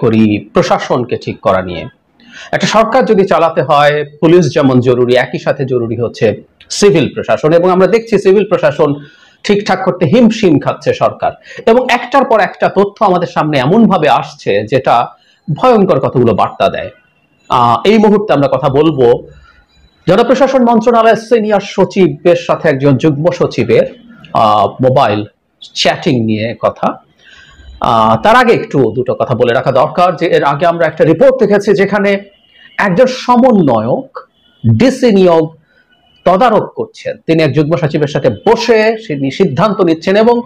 করি প্রশাসনকে ঠিক করা নিয়ে। একটা সরকার যদি চালাতে হয় পুলিশ যেমন জরুরি, একই সাথে জরুরি হচ্ছে সিভিল প্রশাসন, এবং আমরা দেখছি সিভিল প্রশাসন ঠিকঠাক করতে হিমশিম খাচ্ছে সরকার, এবং একটার পর একটা তথ্য আমাদের সামনে এমন ভাবে আসছে যেটা ভয়ঙ্কর কতগুলো বার্তা দেয়। এই মুহূর্তে আমরা কথা বলবো জনপ্রশাসন মন্ত্রণালয়ের সিনিয়র সচিবের সাথে একজন যুগ্ম সচিবের মোবাইল চ্যাটিং নিয়ে কথা। তার আগে একটু দুটো কথা বলে রাখা দরকার যে এর আগে আমরা একটা রিপোর্ট দেখেছি যেখানে একজন সমন্বয়ক ডিসি নিয়োগ তদারক করছেন, তিনি এক যুগ্ম সচিবের সাথে বসে সিদ্ধান্ত নিচ্ছেন এবং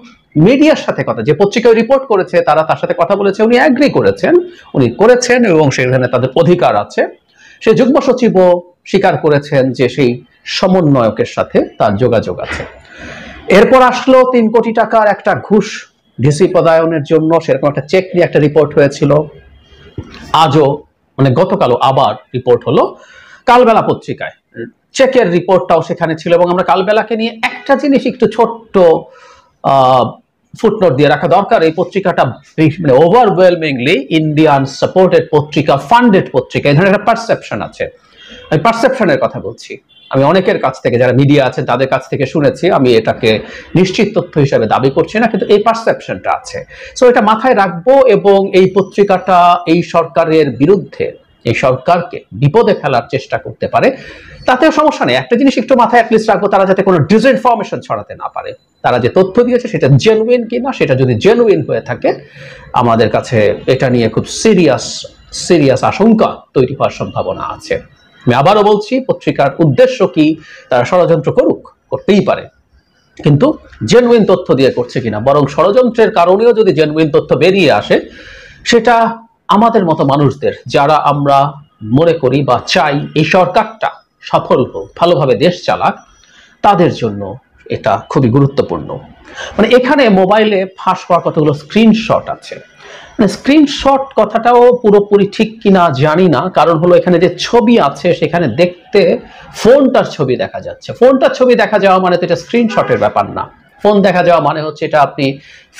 মিডিয়ার সাথে কথা, যে পত্রিকায় রিপোর্ট করেছে তারা তার সাথে কথা বলেছে, উনি অ্যাগ্রি করেছেন, উনি করেছেন এবং সেখানে তাদের অধিকার আছে। সে যুগ্ম সচিবও স্বীকার করেছেন যে সেই সমন্বয়কের সাথে তার যোগাযোগ আছে। এরপর আসলো 3 কোটি টাকার একটা ঘুষ ডিসি পদায়নের জন্য, সেরকম একটা চেক নিয়ে একটা রিপোর্ট হয়েছিল। আজও মানে গতকালও আবার রিপোর্ট হলো কালবেলা পত্রিকায়, চেকের রিপোর্টটাও সেখানে ছিল। এবং আমরা কালবেলাকে নিয়ে একটা জিনিস একটু ছোট্ট ফুটনোট দিয়ে রাখা দরকার, এই পত্রিকাটা মানে ওভারওয়েলমিংলি ইন্ডিয়ান সাপোর্টেড পত্রিকা, ফান্ডেড পত্রিকা, এই ধরনের একটা পারসেপশন আছে। আমি পারসেপশনের কথা বলছি, আমি অনেকের কাছ থেকে যারা মিডিয়া আছে তাদের কাছ থেকে শুনেছি, আমি এটাকে নিশ্চিত তথ্য হিসেবে দাবি করছি না, কিন্তু এই পারসেপশনটা আছে। সো এটা মাথায় রাখবো এবং এই পত্রিকাটা এই সরকারের বিরুদ্ধে, এই সরকারকে বিপদে ফেলার চেষ্টা করতে পারে, তাতেও সমস্যা নেই। একটা জিনিস একটু মাথায় অ্যাটলিস্ট রাখবো, তারা যাতে কোনো ডিসইনফরমেশন ছড়াতে না পারে, তারা যে তথ্য দিয়েছে সেটা জেনুইন কিনা, সেটা যদি জেনুইন হয়ে থাকে আমাদের কাছে এটা নিয়ে খুব সিরিয়াস আশঙ্কা তৈরি হওয়ার সম্ভাবনা আছে। আমি আবারও বলছি, পত্রিকার উদ্দেশ্য কি, তারা ষড়যন্ত্র করতেই পারে, কিন্তু জেনুইন তথ্য দিয়ে করছে কিনা, বরং ষড়যন্ত্রের কারণেও যদি জেনুইন তথ্য বেরিয়ে আসে, সেটা আমাদের মতো মানুষদের, যারা আমরা মনে করি বা চাই এই সরকারটা সফল হোক, ভালোভাবে দেশ চালাক, তাদের জন্য এটা খুবই গুরুত্বপূর্ণ। মানে এখানে মোবাইলে ফাঁস হওয়া কতগুলো স্ক্রিনশট আছে, মানে স্ক্রিনশট কথাটাও পুরোপুরি ঠিক কিনা জানি না, কারণ হলো এখানে যে ছবি আছে সেখানে দেখতে ফোনটার ছবি দেখা যাচ্ছে। ফোনটার ছবি দেখা যাওয়া মানে তো এটা স্ক্রিনশটের ব্যাপার না। ফোন দেখা যাওয়া মানে হচ্ছে এটা আপনি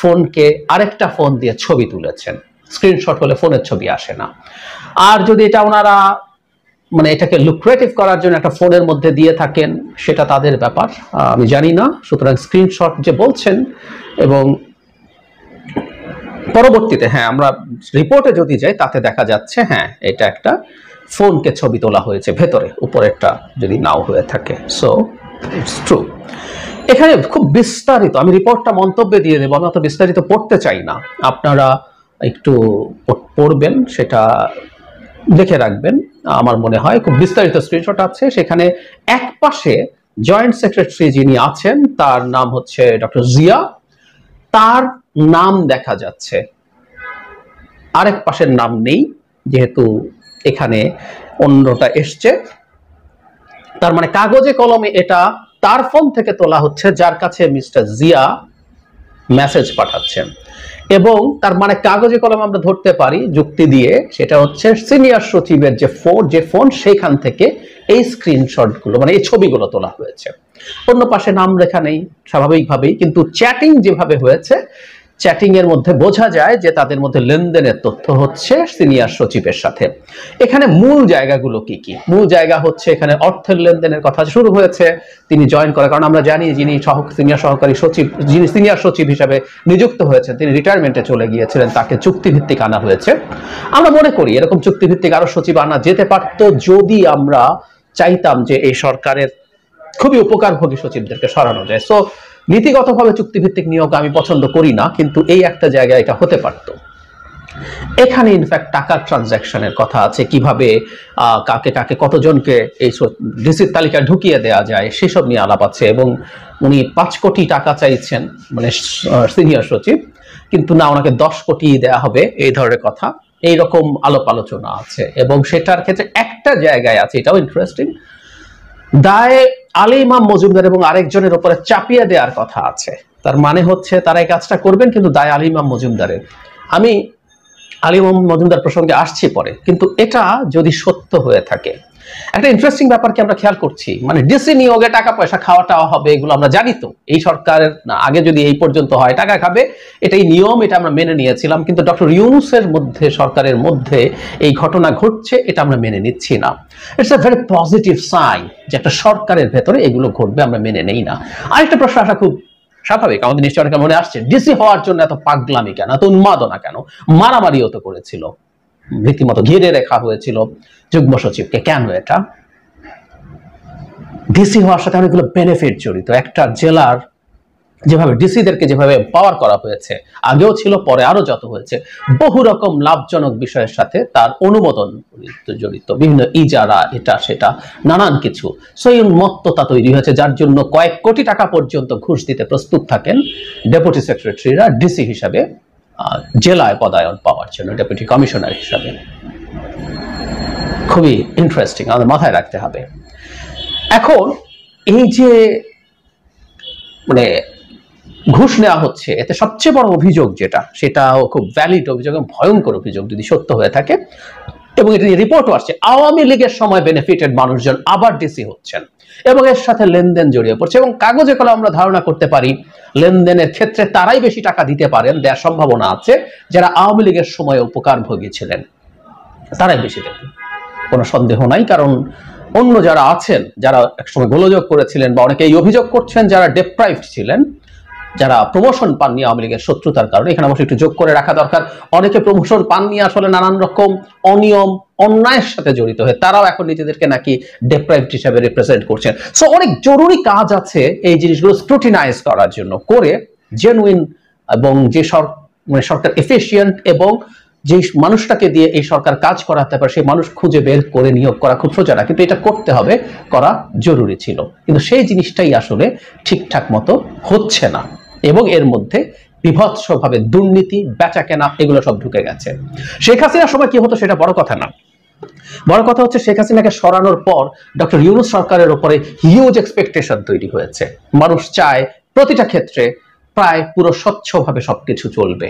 ফোনকে আরেকটা ফোন দিয়ে ছবি তুলেছেন, স্ক্রিনশট হলে ফোনের ছবি আসে না। আর যদি এটা ওনারা মানে এটাকে লুক্রেটিভ করার জন্য একটা ফোনের মধ্যে দিয়ে থাকেন, সেটা তাদের ব্যাপার, আমি জানি না। সুতরাং স্ক্রিনশট যে বলছেন, এবং পরবর্তীতে হ্যাঁ আমরা রিপোর্টে যদি যাই তাতে দেখা যাচ্ছে হ্যাঁ এটা একটা ফোনকে ছবি তোলা হয়েছে ভেতরে, উপরেরটা যদি নাও হয়ে থাকে। So it's true. এখানে খুব বিস্তারিত আমি রিপোর্টটা মন্তব্যে দিয়ে দেবো, আমি অত বিস্তারিত পড়তে চাই না, আপনারা একটু পড়বেন, সেটা দেখে রাখবেন। আমার মনে হয় খুব বিস্তারিত স্ক্রিনশট আছে সেখানে। এক পাশে জয়েন্ট সেক্রেটারি যিনি আছেন তার নাম হচ্ছে ডক্টর জিয়া, তার নাম দেখা যাচ্ছে, আরেক পাশের নাম নেই, যেহেতু এখানে অন্যটা এসছে। তার মানে কাগজে কলমে এটা তার ফোন থেকে তোলা হচ্ছে, যার কাছে মিস্টার জিয়া মেসেজ পাঠাচ্ছেন। এবং তার মানে কাগজে কলমে আমরা ধরতে পারি যুক্তি দিয়ে, সেটা হচ্ছে সিনিয়র সচিবের যে ফোন সেখান থেকে এই স্ক্রিনশটগুলো মানে এই ছবিগুলো তোলা হয়েছে। অন্য পাশে নাম লেখা নেই স্বাভাবিকভাবেই, কিন্তু চ্যাটিং যেভাবে হয়েছে, চ্যাটিং এর মধ্যে বোঝা যায় যে তাদের মধ্যে লেনদেনের তথ্য হচ্ছে সিনিয়র সচিবের সাথে। এখানে মূল জায়গাগুলো কি কি? মূল জায়গা হচ্ছে এখানে অর্থের লেনদেনের কথা শুরু হয়েছে তিনি জয়েন করে, কারণ আমরা জানি যিনি সিনিয়র সহকারী সচিব, যিনি সিনিয়র সচিব হিসাবে নিযুক্ত হয়েছেন তিনি রিটায়ারমেন্টে চলে গিয়েছিলেন, তাকে চুক্তিভিত্তিক আনা হয়েছে। আমরা মনে করি এরকম চুক্তিভিত্তিক আরো সচিব আনা যেতে পারত যদি আমরা চাইতাম যে এই সরকারের খুবই উপকারভোগী সচিবদেরকে সরানো যায়। সো নীতিগতভাবে চুক্তিভিত্তিক নিয়োগ আমি পছন্দ করি না, কিন্তু এই একটা জায়গায় এটা হতে পারত। এখানে ইনফ্যাক্ট টাকার ট্রানজাকশনের কথা আছে, কিভাবে কাকে কাকে কতজনকে এই ডিসির তালিকায় ঢুকিয়ে দেওয়া যায় সেসব নিয়ে আলাপ আছে। এবং উনি 5 কোটি টাকা চাইছেন মানে সিনিয়র সচিব, কিন্তু না ওনাকে 10 কোটি দেয়া হবে, এই ধরনের কথা, এইরকম আলাপ আলোচনা আছে। এবং সেটার ক্ষেত্রে একটা জায়গায় আছে, এটাও ইন্টারেস্টিং, দায় আলী ইমাম মজুমদার এবং আরেকজনের উপরে চাপিয়ে দেওয়ার কথা আছে। তার মানে হচ্ছে তারা এই কাজটা করবেন, কিন্তু দায় আলী ইমাম মজুমদারের। আমি আলী ইমাম মজুমদার প্রসঙ্গে আসছি পরে, কিন্তু এটা যদি সত্য হয়ে থাকে একটা ইন্টারেস্টিং ব্যাপার কি আমরা খেয়াল করছি, মানে ডিসি নিয়োগে টাকা পয়সা খাওয়াটা হবে এগুলো আমরা জানি তো, এই সরকারের আগে যদি এই পর্যন্ত হয় টাকা খাবে এটাই নিয়ম, এটা আমরা মেনে নিয়েছিলাম। কিন্তু ডক্টর ইউনূসের মধ্যে, সরকারের মধ্যে এই ঘটনা ঘটছে, এটা আমরা মেনে নিচ্ছি না। It's a very positive sign যে একটা সরকারের ভেতরে এগুলো ঘটবে, আমরা মেনে নেই না। আরেকটা প্রশ্ন আসা খুব স্বাভাবিক, আমাদের নিশ্চয় অনেকের মনে আসছে, ডিসি হওয়ার জন্য এত পাগলামি কেন, এত উন্মাদনা কেন, মারামারিও তো করেছিল, রীতিমতো ঘিরে রাখা হয়েছিল যুগ্ম সচিবকে, কেন এটা? ডিসি হওয়ার সাথে অনেকগুলো বেনিফিট জড়িত। একটা জেলার যেভাবে ডিসিদেরকে যেভাবে পাওয়ার করা হয়েছে, আগেও ছিল, পরে আরো যত হয়েছে, বহু রকম লাভজনক বিষয়ের সাথে তার অনুমোদন জড়িত, বিভিন্ন ইজারা, এটা সেটা নানান কিছু। সেই উন্মত্ততা তৈরি হয়েছে, যার জন্য কয়েক কোটি টাকা পর্যন্ত ঘুষ দিতে প্রস্তুত থাকেন ডেপুটি সেক্রেটারিরা ডিসি হিসাবে জেলায় পদায়ন পাওয়ার জন্য, ডেপুটি কমিশনার হিসাবে। খুবই ইন্টারেস্টিং, আমাদের মাথায় রাখতে হবে। এখন এই যে মানে ঘুষ নেওয়া হচ্ছে, এতে সবচেয়ে বড় অভিযোগ যেটা, সেটাও খুব ভ্যালিড অভিযোগ এবং ভয়ঙ্কর অভিযোগ যদি সত্য হয়ে থাকে, এবং এটা নিয়ে রিপোর্টও আসছে, আওয়ামী লীগের সময় বেনিফিটেড মানুষজন আবার ডিসি হচ্ছেন এবং এর সাথে লেনদেন জড়িয়ে পড়ছে। এবং কাগজে কলমে আমরা ধারণা করতে পারি লেনদেনের ক্ষেত্রে তারাই বেশি টাকা দিতে পারেন, দেওয়ার সম্ভাবনা আছে, যারা আওয়ামী লীগের সময় উপকারভোগী ছিলেন, তারাই বেশি দেবেন, কোনো সন্দেহ নাই। কারণ অন্য যারা আছেন, যারা একসময় গোলযোগ করেছিলেন, বা অনেকে এই অভিযোগ করছেন যারা ডেপ্রাইভড ছিলেন, যারা প্রমোশন পাননি আওয়ামী লীগের শত্রুতার কারণে, এখানে অবশ্যই একটু যোগ করে রাখা দরকার, অনেকে প্রমোশন পাননি আসলে নানান রকম অনিয়ম অন্যায়ের সাথে জড়িত হয়ে, তারাও এখন নিজেদেরকে নাকি ডেপ্রাইভড হিসাবে রিপ্রেজেন্ট করছেন। সো অনেক জরুরি কাজ আছে এই জিনিসগুলো স্ক্রুটিনাইজ করার জন্য, করে জেনুইন এবং যে সরকার এফিশিয়েন্ট এবং যে মানুষটাকে দিয়ে এই সরকার কাজ করাতে পারে সেই মানুষ খুঁজে বের করে নিয়োগ করা খুব সোজা না, কিন্তু এটা করতে হবে, করা জরুরি ছিল। কিন্তু সেই জিনিসটাই আসলে ঠিকঠাক মতো হচ্ছে না, এবং এর মধ্যে বিভৎসভাবে দুর্নীতি, বেচাকেনা, এগুলো সব ঢুকে গেছে। শেখ হাসিনার সময় কি হতো সেটা বড় কথা না, বড় কথা হচ্ছে শেখ হাসিনাকে সরানোর পর ডক্টর ইউনূস সরকারের উপরে হিউজ এক্সপেকটেশন তৈরি হয়েছে। মানুষ চায় প্রতিটা ক্ষেত্রে প্রায় পুরো স্বচ্ছভাবে সবকিছু চলবে,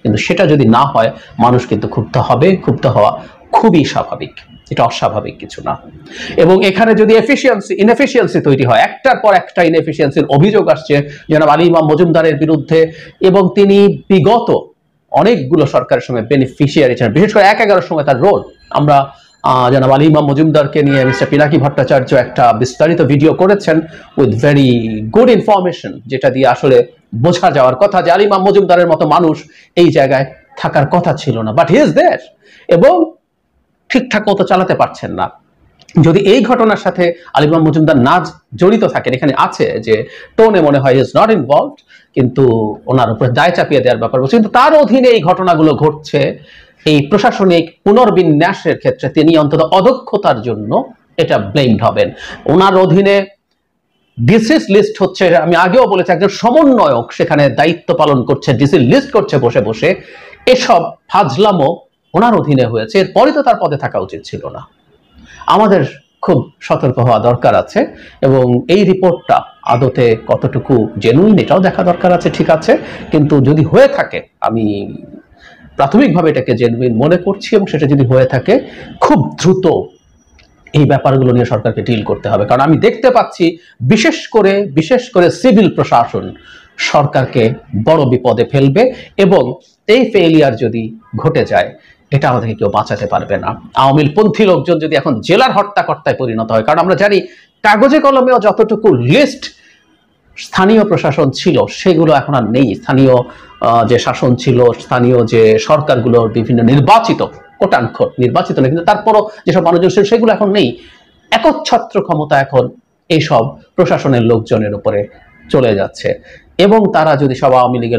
কিন্তু সেটা যদি না হয় মানুষ কিন্তু ক্ষুব্ধ হবে। ক্ষুব্ধ হওয়া খুবই স্বাভাবিক, এটা অস্বাভাবিক কিছু না। এবং এখানে যদি ইনএফিসিয়েন্সি তৈরি হয়, একটার পর একটা ইনএফিসিয়েন্সির অভিযোগ আসছে জনাব আলী ইমাম মজুমদারের বিরুদ্ধে, এবং তিনি বিগত অনেকগুলো সরকারের সময় বেনিফিশিয়ারি ছিলেন, বিশেষ করে ১-১১ সময় তার রোল। আমরা জনাব আলী ইমাম মজুমদারকে নিয়ে মিস্টার পিনাকি ভট্টাচার্য একটা বিস্তারিত ভিডিও করেছেন উইথ ভেরি গুড ইনফরমেশন, যেটা দিয়ে আসলে বোঝা যাওয়ার কথা যে আলী ইমাম মজুমদারের মতো মানুষ এই জায়গায় থাকার কথা ছিল না, বাট হি ইজ দেয়ার, এবং ঠিকঠাক মতো চালাতে পারছেন না। যদি এই ঘটনার সাথে আলী ইমাম মজুমদার না জড়িত থাকেন, এখানে আছে যে টোনে মনে হয় ইজ নট ইনভলভড, কিন্তু ওনার উপরে দায় চাপিয়ে দেওয়ার ব্যাপার বলছে, কিন্তু তার অধীনে এই ঘটনাগুলো ঘটছে, এই প্রশাসনিক পুনর্বিন্যাসের ক্ষেত্রে তিনি অন্তত অদক্ষতার জন্য এটা ব্লেমড হবেন। ওনার অধীনে ডিসিস লিস্ট হচ্ছে, আমি আগেও বলেছি, একজন সমন্বয়ক সেখানে দায়িত্ব পালন করছে, ডিসি লিস্ট করছে বসে বসে, এসব ফাজলামো ওনার অধীনে হয়েছে, এরপরই তো তার পদে থাকা উচিত ছিল না। আমাদের খুব সতর্ক হওয়া দরকার আছে, এবং এই রিপোর্টটা আদতে কতটুকু জেনুইন এটাও দেখা দরকার আছে, ঠিক আছে, কিন্তু যদি হয়ে থাকে, আমি প্রাথমিকভাবে এটাকে জেনুইন মনে করছি, এবং সেটা যদি হয়ে থাকে খুব দ্রুত এই ব্যাপারগুলো নিয়ে সরকারকে ডিল করতে হবে। কারণ আমি দেখতে পাচ্ছি বিশেষ করে সিভিল প্রশাসন সরকারকে বড় বিপদে ফেলবে, এবং এই ফেলিয়ার যদি ঘটে যায় এটা আমাদেরকে কেউ বাঁচাতে পারবে না। আওয়ামী পন্থী লোকজন যদি এখন জেলার হর্তাকর্তায় পরিণত হয়, কারণ আমরা জানি কাগজে কলমেও যতটুকু লিস্ট স্থানীয় প্রশাসন ছিল সেগুলো এখন আর নেই। স্থানীয় যে শাসন ছিল, স্থানীয় যে সরকারগুলোর বিভিন্ন নির্বাচিত, কোটানখোট নির্বাচিত না, কিন্তু তারপরও যেসব মানুষজন ছিল সেগুলো এখন নেই। একচ্ছত্র ক্ষমতা এখন এইসব প্রশাসনের লোকজনের উপরে চলে যাচ্ছে, এবং তারা যদি সব আওয়ামী লীগের